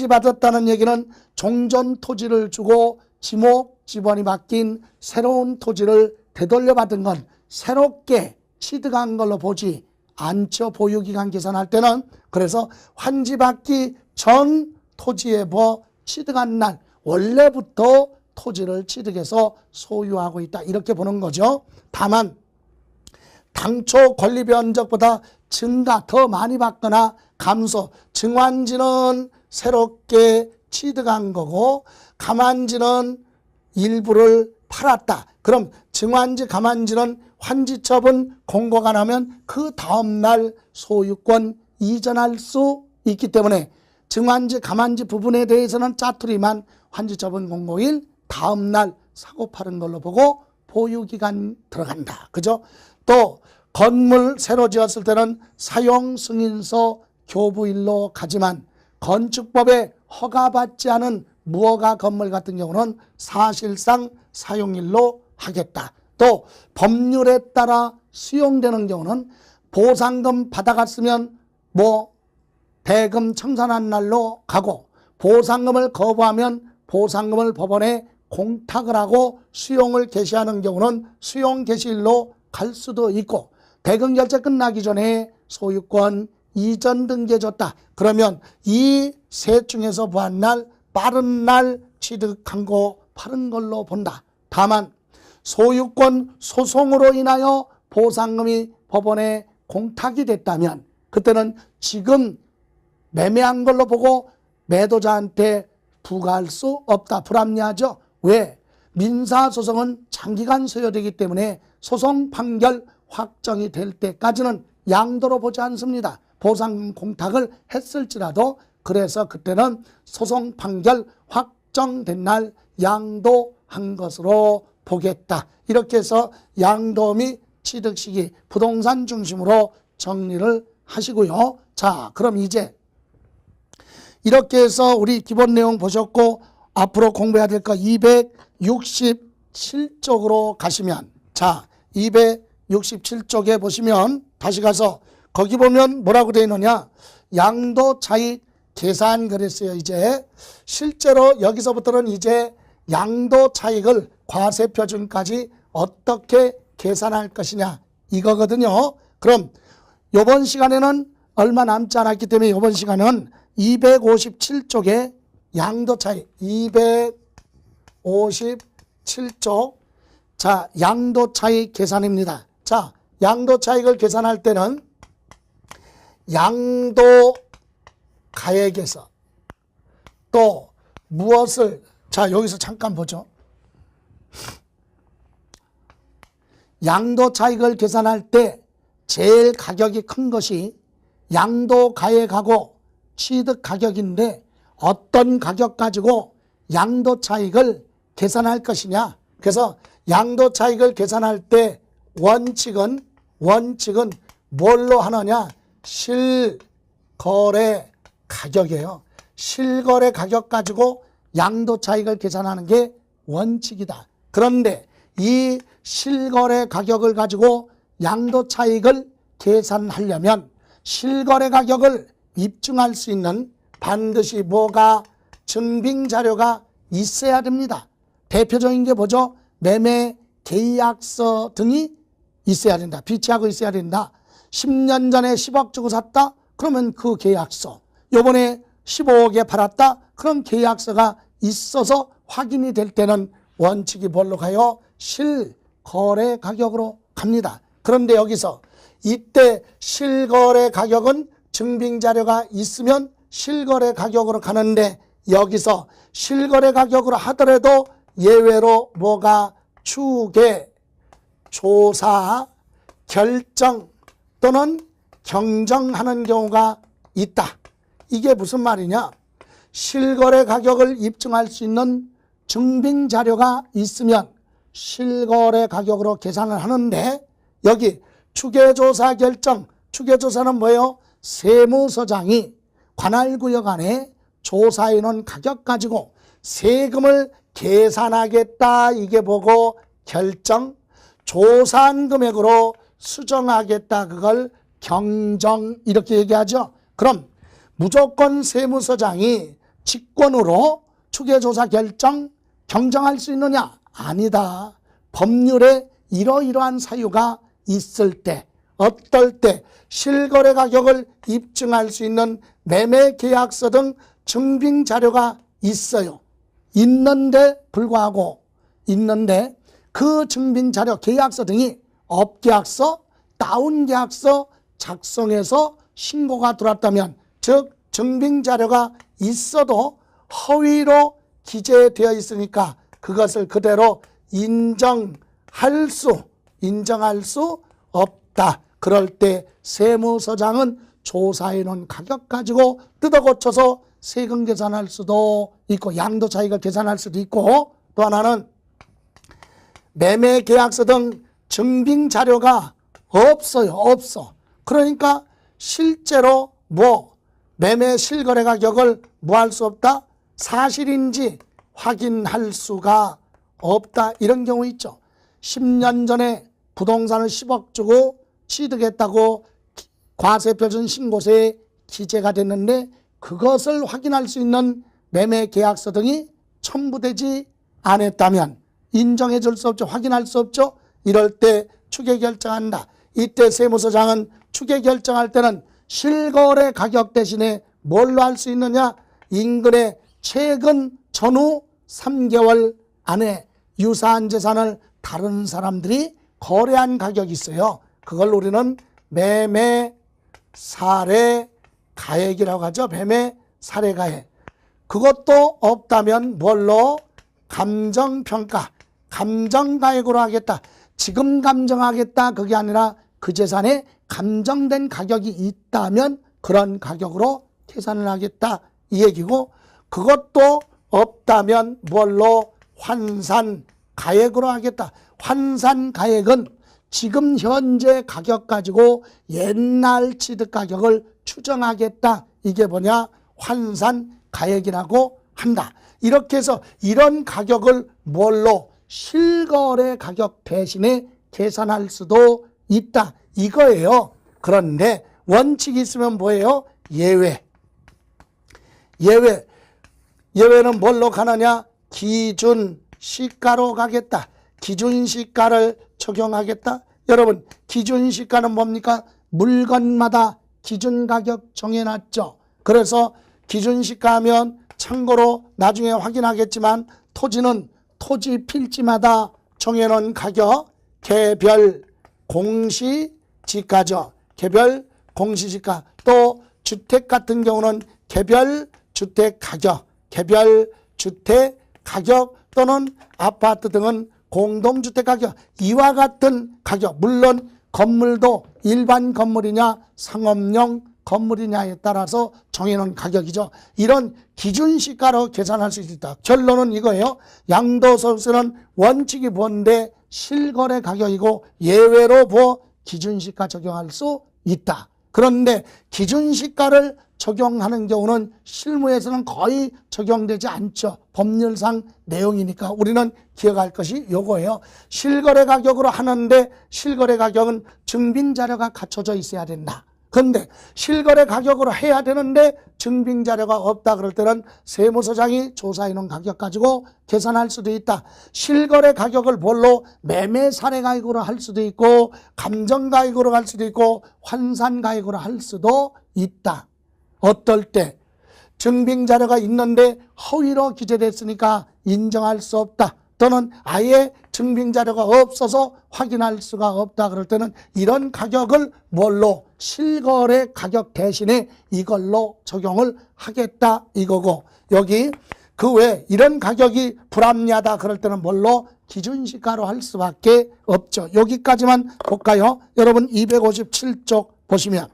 Speaker 1: 받았다는 얘기는 종전 토지를 주고 지목 지번이 바뀐 새로운 토지를 되돌려 받은 건 새롭게 취득한 걸로 보지 않죠. 보유기간 계산할 때는. 그래서 환지 받기 전 토지에 취득한 날, 원래부터 토지를 취득해서 소유하고 있다. 이렇게 보는 거죠. 다만 당초 권리 변적보다 증가 더 많이 받거나 감소, 증환지는 새롭게 취득한 거고 가만지는 일부를 팔았다. 그럼 증환지, 가만지는 환지처분 공고가 나면 그 다음날 소유권 이전할 수 있기 때문에 증환지, 가만지 부분에 대해서는 짜투리만 환지처분 공고일 다음날 사고 파는 걸로 보고 보유기간 들어간다. 그죠? 또 건물 새로 지었을 때는 사용 승인서 교부일로 가지만 건축법에 허가받지 않은 무허가 건물 같은 경우는 사실상 사용일로 하겠다. 또 법률에 따라 수용되는 경우는 보상금 받아갔으면 대금 청산한 날로 가고, 보상금을 거부하면 보상금을 법원에 공탁을 하고 수용을 개시하는 경우는 수용 개시일로 갈 수도 있고, 대금 결제 끝나기 전에 소유권 이전 등기해 줬다. 그러면 이 셋 중에서 부한 날, 빠른 날 취득한 거 파는 걸로 본다. 다만 소유권 소송으로 인하여 보상금이 법원에 공탁이 됐다면 그때는 지금 매매한 걸로 보고 매도자한테 부과할 수 없다. 불합리하죠. 왜? 민사소송은 장기간 소요되기 때문에 소송 판결 확정이 될 때까지는 양도로 보지 않습니다. 보상금 공탁을 했을지라도. 그래서 그때는 소송 판결 확정된 날 양도한 것으로 보겠다. 이렇게 해서 양도 및 취득 시기 부동산 중심으로 정리를 하시고요. 자, 그럼 이제 이렇게 해서 우리 기본 내용 보셨고 앞으로 공부해야 될 거 267쪽으로 가시면, 자, 267쪽에 보시면 다시 가서 거기 보면 뭐라고 되어 있느냐, 양도 차익 계산 그랬어요. 이제 실제로 여기서부터는 이제 양도 차익을 과세표준까지 어떻게 계산할 것이냐 이거거든요. 그럼 이번 시간에는 얼마 남지 않았기 때문에 이번 시간은 257쪽에 양도 차익 257쪽, 자, 양도 차익 계산입니다. 자, 양도 차익을 계산할 때는 양도 가액에서 또 무엇을, 자, 여기서 잠깐 보죠. 양도 차익을 계산할 때 제일 가격이 큰 것이 양도 가액하고 취득 가격인데 어떤 가격 가지고 양도 차익을 계산할 것이냐. 그래서 양도 차익을 계산할 때 원칙은 뭘로 하느냐, 실거래 가격이에요. 실거래 가격 가지고 양도 차익을 계산하는 게 원칙이다. 그런데 이 실거래 가격을 가지고 양도 차익을 계산하려면 실거래 가격을 입증할 수 있는 반드시 뭐가 증빙 자료가 있어야 됩니다. 대표적인 게 뭐죠? 매매 계약서 등이 있어야 된다. 비치하고 있어야 된다. 10년 전에 10억 주고 샀다? 그러면 그 계약서. 요번에 15억에 팔았다? 그럼 계약서가 있어서 확인이 될 때는 원칙이 뭘로 가요? 실거래 가격으로 갑니다. 그런데 여기서 이때 실거래 가격은 증빙 자료가 있으면 실거래 가격으로 가는데 여기서 실거래 가격으로 하더라도 예외로 뭐가 추계, 조사, 결정 또는 경정하는 경우가 있다. 이게 무슨 말이냐? 실거래 가격을 입증할 수 있는 증빙 자료가 있으면 실거래 가격으로 계산을 하는데 여기 추계조사 결정, 추계조사는 뭐예요? 세무서장이 관할구역 안에 조사해 놓은 가격 가지고 세금을 계산하겠다 이게 보고 결정, 조사한 금액으로 수정하겠다 그걸 경정 이렇게 얘기하죠. 그럼 무조건 세무서장이 직권으로 추계조사 결정, 경정할 수 있느냐? 아니다. 법률에 이러이러한 사유가 있을 때, 어떨 때 실거래 가격을 입증할 수 있는 매매계약서 등 증빙 자료가 있어요. 있는데 불구하고 있는데 그 증빙 자료, 계약서 등이 업계약서, 다운계약서 작성해서 신고가 들어왔다면 즉 증빙 자료가 있어도 허위로 기재되어 있으니까 그것을 그대로 인정할 수 없다. 그럴 때 세무서장은 조사해 놓은 가격 가지고 뜯어 고쳐서 세금 계산할 수도 있고 양도 차익을 계산할 수도 있고 또 하나는 매매 계약서 등 증빙 자료가 없어. 그러니까 실제로 매매 실거래 가격을 할 수 없다? 사실인지 확인할 수가 없다. 이런 경우 있죠. 10년 전에 부동산을 10억 주고 취득했다고 과세표준 신고서에 기재가 됐는데 그것을 확인할 수 있는 매매 계약서 등이 첨부되지 않았다면 인정해 줄 수 없죠. 확인할 수 없죠. 이럴 때 추계 결정한다. 이때 세무서장은 추계 결정할 때는 실거래 가격 대신에 뭘로 할 수 있느냐? 인근의 최근 전후 3개월 안에 유사한 재산을 다른 사람들이 거래한 가격이 있어요. 그걸 우리는 매매 사례 가액이라고 하죠. 매매 사례 가액. 그것도 없다면 뭘로? 감정평가, 감정가액으로 하겠다. 지금 감정하겠다. 그게 아니라 그 재산에 감정된 가격이 있다면 그런 가격으로 계산을 하겠다. 이 얘기고 그것도 없다면 뭘로? 환산가액으로 하겠다. 환산가액은 지금 현재 가격 가지고 옛날 취득 가격을 추정하겠다. 이게 뭐냐? 환산가액이라고 한다. 이렇게 해서 이런 가격을 뭘로? 실거래 가격 대신에 계산할 수도 있다. 이거예요. 그런데 원칙이 있으면 뭐예요? 예외는 뭘로 가느냐? 기준 시가로 가겠다. 기준 시가를 적용하겠다. 여러분, 기준 시가는 뭡니까? 물건마다 기준 가격 정해놨죠. 그래서 기준 시가 하면 참고로 나중에 확인하겠지만 토지는 토지 필지마다 정해놓은 가격, 개별 공시지가죠. 개별 공시지가. 또 주택 같은 경우는 개별 주택 가격, 개별 주택 가격 또는 아파트 등은 공동주택 가격, 이와 같은 가격, 물론 건물도 일반 건물이냐 상업용 건물이냐에 따라서 정해놓은 가격이죠. 이런 기준시가로 계산할 수 있다. 결론은 이거예요. 양도소득세는 원칙이 뭔데 실거래 가격이고 예외로 기준시가 적용할 수 있다. 그런데 기준시가를 적용하는 경우는 실무에서는 거의 적용되지 않죠. 법률상 내용이니까 우리는 기억할 것이 요거예요. 실거래 가격으로 하는데 실거래 가격은 증빙자료가 갖춰져 있어야 된다. 그런데 실거래 가격으로 해야 되는데 증빙자료가 없다 그럴 때는 세무서장이 조사해놓은 가격 가지고 계산할 수도 있다. 실거래 가격을 뭘로 매매 사례 가격으로 할 수도 있고 감정 가격으로 할 수도 있고 환산 가격으로 할 수도 있다. 어떨 때 증빙자료가 있는데 허위로 기재됐으니까 인정할 수 없다. 또는 아예 증빙자료가 없어서 확인할 수가 없다 그럴 때는 이런 가격을 뭘로 실거래 가격 대신에 이걸로 적용을 하겠다 이거고, 여기 그 외에 이런 가격이 불합리하다 그럴 때는 뭘로 기준시가로 할 수밖에 없죠. 여기까지만 볼까요? 여러분 257쪽 보시면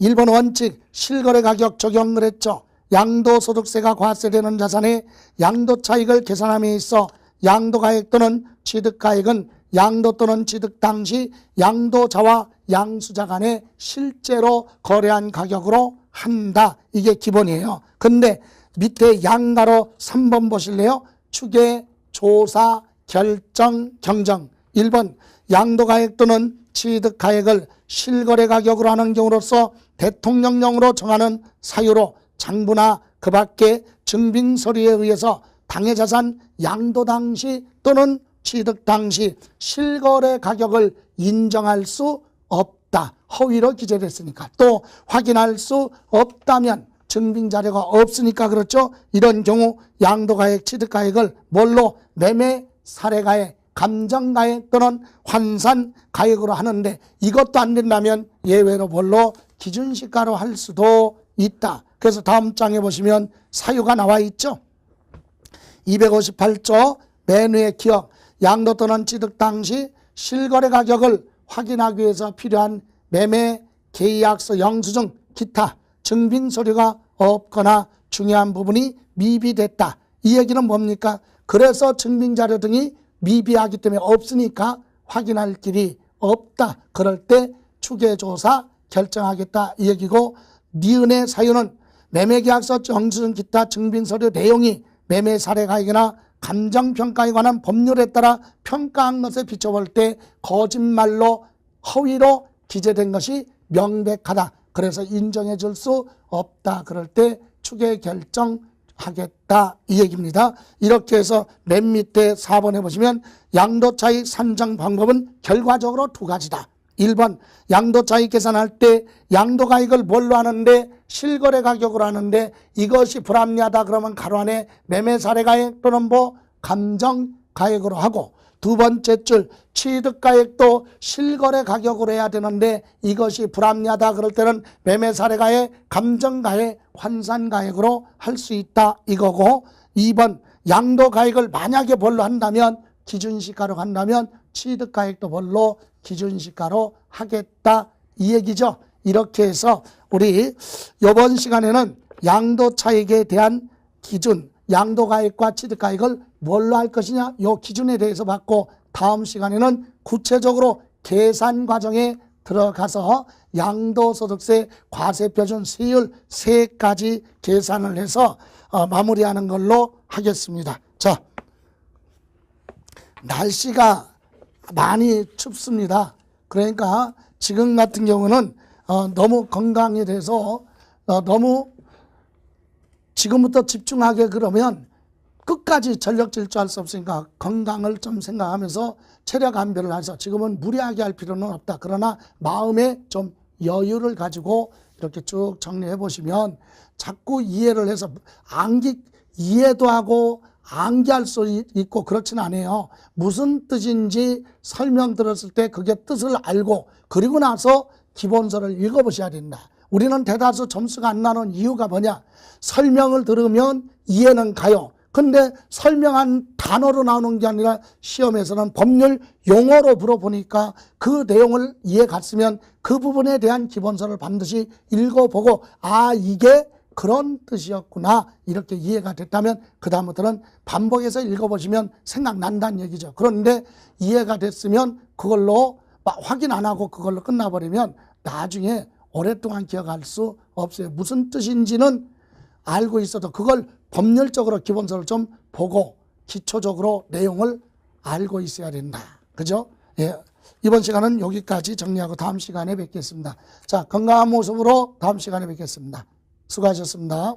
Speaker 1: 1번 원칙 실거래 가격 적용을 했죠. 양도소득세가 과세되는 자산의 양도차익을 계산함에 있어 양도가액 또는 취득가액은 양도 또는 취득 당시 양도자와 양수자 간에 실제로 거래한 가격으로 한다. 이게 기본이에요. 근데 밑에 양가로 3번 보실래요? 추계, 조사, 결정, 경정. 1번 양도가액 또는 취득가액을 실거래 가격으로 하는 경우로서 대통령령으로 정하는 사유로 장부나 그 밖의 증빙서류에 의해서 당해자산 양도 당시 또는 취득 당시 실거래 가격을 인정할 수 없다. 허위로 기재됐으니까. 또 확인할 수 없다면 증빙자료가 없으니까 그렇죠. 이런 경우 양도가액, 취득가액을 뭘로 매매 사례가액, 감정가액 또는 환산가액으로 하는데 이것도 안 된다면 예외로 뭘로 기준시가로 할 수도 있다. 그래서 다음 장에 보시면 사유가 나와 있죠. 258조 매누의 기억, 양도 또는 취득 당시 실거래 가격을 확인하기 위해서 필요한 매매 계약서 영수증 기타 증빙 서류가 없거나 중요한 부분이 미비됐다. 이 얘기는 뭡니까? 그래서 증빙자료 등이 미비하기 때문에 없으니까 확인할 길이 없다. 그럴 때 추계조사 결정하겠다 이 얘기고, 니은의 사유는 매매계약서 영수증 기타 증빙서류 내용이 매매 사례가액이나 감정평가에 관한 법률에 따라 평가한 것에 비춰볼 때 거짓말로 허위로 기재된 것이 명백하다. 그래서 인정해 줄 수 없다. 그럴 때 추계 결정하겠다 이 얘기입니다. 이렇게 해서 맨 밑에 4번에 보시면 양도차익 산정 방법은 결과적으로 두 가지다. 1번 양도차익 계산할 때 양도가액을 뭘로 하는데 실거래 가격으로 하는데 이것이 불합리하다 그러면 가로 안에 매매사례가액 또는 감정가액으로 하고, 두 번째 줄 취득가액도 실거래 가격으로 해야 되는데 이것이 불합리하다 그럴 때는 매매사례가액, 감정가액, 환산가액으로 할 수 있다 이거고, 2번 양도가액을 만약에 뭘로 한다면 기준시가로 한다면 취득가액도 뭘로 기준시가로 하겠다 이 얘기죠. 이렇게 해서 우리 이번 시간에는 양도차익에 대한 기준, 양도가액과 취득가액을 뭘로 할 것이냐 이 기준에 대해서 봤고, 다음 시간에는 구체적으로 계산 과정에 들어가서 양도소득세 과세표준 세율 3가지 계산을 해서 마무리하는 걸로 하겠습니다. 자, 날씨가 많이 춥습니다. 그러니까 지금 같은 경우는 너무 건강에 대해서 너무 지금부터 집중하게 그러면 끝까지 전력 질주할 수 없으니까 건강을 좀 생각하면서 체력 안배를 해서 지금은 무리하게 할 필요는 없다. 그러나 마음에 좀 여유를 가지고 이렇게 쭉 정리해 보시면 자꾸 이해를 해서 이해도 하고 암기할 수 있고 그렇지는 않아요. 무슨 뜻인지 설명 들었을 때 그게 뜻을 알고 그리고 나서 기본서를 읽어보셔야 된다. 우리는 대다수 점수가 안 나는 이유가 뭐냐? 설명을 들으면 이해는 가요. 근데 설명한 단어로 나오는 게 아니라 시험에서는 법률 용어로 물어보니까 그 내용을 이해 갔으면 그 부분에 대한 기본서를 반드시 읽어보고 이게 그런 뜻이었구나 이렇게 이해가 됐다면 그 다음부터는 반복해서 읽어보시면 생각난다는 얘기죠. 그런데 이해가 됐으면 그걸로 확인 안 하고 그걸로 끝나버리면 나중에 오랫동안 기억할 수 없어요. 무슨 뜻인지는 알고 있어도 그걸 법률적으로 기본서를 좀 보고 기초적으로 내용을 알고 있어야 된다. 그죠? 예. 이번 시간은 여기까지 정리하고 다음 시간에 뵙겠습니다. 자, 건강한 모습으로 다음 시간에 뵙겠습니다. 수고하셨습니다.